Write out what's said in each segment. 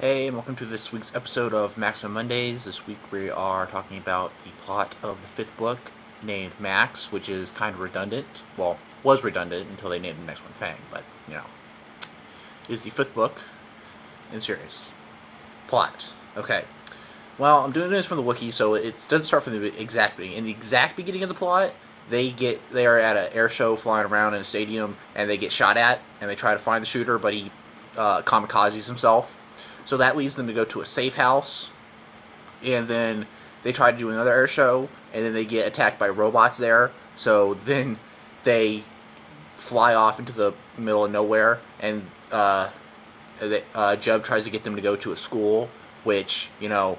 Hey, and welcome to this week's episode of Max on Mondays. This week we are talking about the plot of the fifth book, named Max, which is kind of redundant. Well, was redundant until they named the next one Fang, but, you know. It is the fifth book in the series. Plot. Okay. Well, I'm doing this from the wiki, so it doesn't start from the exact beginning. In the exact beginning of the plot, they are at an air show flying around in a stadium, and they get shot at, and they try to find the shooter, but he kamikazes himself. So that leads them to go to a safe house, and then they try to do another air show, and then they get attacked by robots there. So then they fly off into the middle of nowhere, and Jub tries to get them to go to a school, which, you know,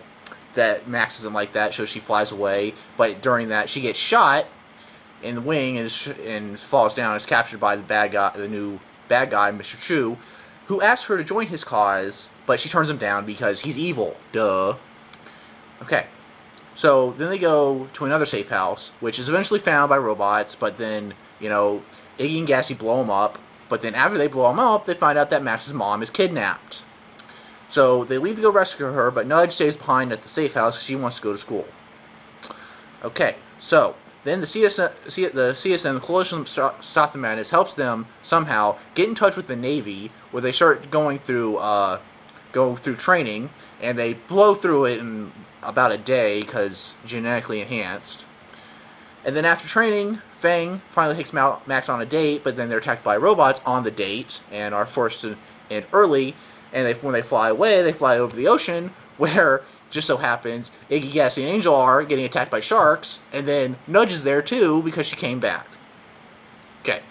that Max doesn't like that, so she flies away. But during that, she gets shot in the wing and falls down. Is captured by the new bad guy, Mr. Chu, who asks her to join his cause, but she turns him down because he's evil. Duh. Okay. So then they go to another safe house, which is eventually found by robots, but then, you know, Iggy and Gassy blow him up. But then after they blow him up, they find out that Max's mom is kidnapped. So they leave to go rescue her, but Nudge stays behind at the safe house because she wants to go to school. Okay, so then the CSN, the Coalition Stop the Madness, helps them somehow get in touch with the Navy, where they start going through training, and they blow through it in about a day because genetically enhanced. And then after training, Fang finally takes Max on a date, but then they're attacked by robots on the date and are forced to end early. And when they fly away, they fly over the ocean, where just so happens Iggy, Gassy, and Angel are getting attacked by sharks, and then Nudge is there too because she came back. Okay.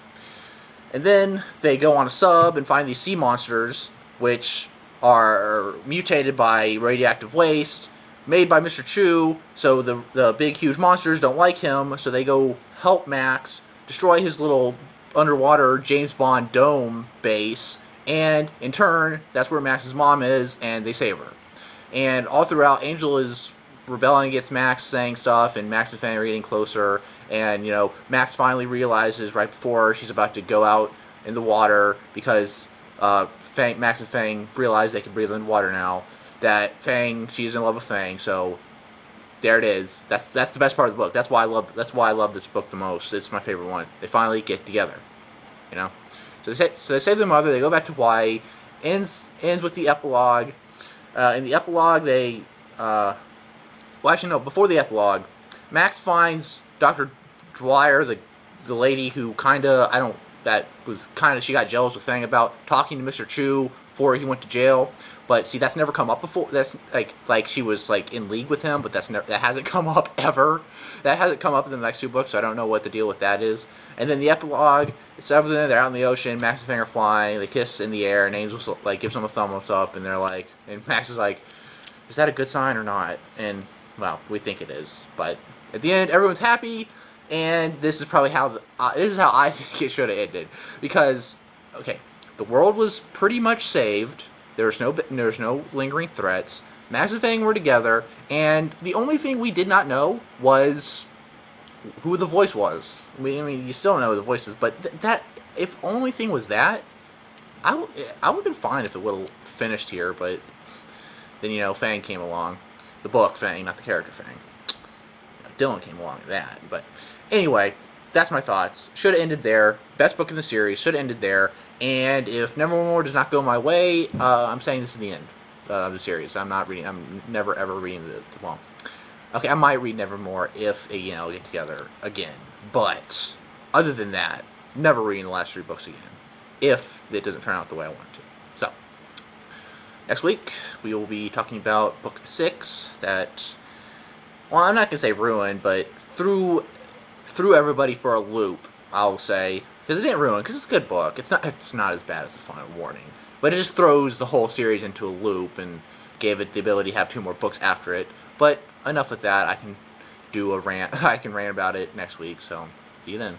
And then they go on a sub and find these sea monsters, which are mutated by radioactive waste, made by Mr. Chu, so the big, huge monsters don't like him, so they go help Max destroy his little underwater James Bond dome base, and in turn, that's where Max's mom is, and they save her. And all throughout, Angel is rebelling against Max, saying stuff, and Max and Fang are getting closer, and, you know, Max finally realizes right before she's about to go out in the water, because Max and Fang realize they can breathe in water now, that she's in love with Fang, so there it is. That's the best part of the book. That's why I love this book the most. It's my favorite one. They finally get together, you know. So they save their mother. They go back to Hawaii. Ends with the epilogue. In the epilogue, well, actually no. Before the epilogue, Max finds Dr. Dwyer, the lady who she got jealous with Fang about talking to Mr. Chu before he went to jail. But see, that's never come up before. That's like she was like in league with him, but that hasn't come up ever. That hasn't come up in the next two books, so I don't know what the deal with that is. And then the epilogue, it's everything. They're out in the ocean. Max and Fang are flying. They kiss in the air, and Angel like gives them a thumbs up, and they're like, and Max is like, "Is that a good sign or not?" And well, we think it is. But at the end, everyone's happy, and this is probably how this is how I think it should have ended, because okay, the world was pretty much saved. There's no lingering threats. Max and Fang were together, and the only thing we did not know was who the voice was. I mean, you still know the voices, but that if only thing was that, I would have been fine if it would have finished here. But then, you know, Fang came along, the book Fang, not the character Fang. You know, Dylan came along to that. But anyway, that's my thoughts. Should have ended there. Best book in the series. Should have ended there. And if Nevermore does not go my way, I'm saying this is the end of the series. I'm never ever reading well, okay, I might read Nevermore if Iggy and Elle get together again. But other than that, never reading the last three books again. If it doesn't turn out the way I want it to. So, next week we will be talking about book 6 that, well, I'm not gonna say ruined, but threw everybody for a loop, I'll say. Because it didn't ruin, because it's a good book. It's not as bad as The Final Warning. But it just throws the whole series into a loop and gave it the ability to have 2 more books after it. But enough with that. I can do a rant. I can rant about it next week. So, see you then.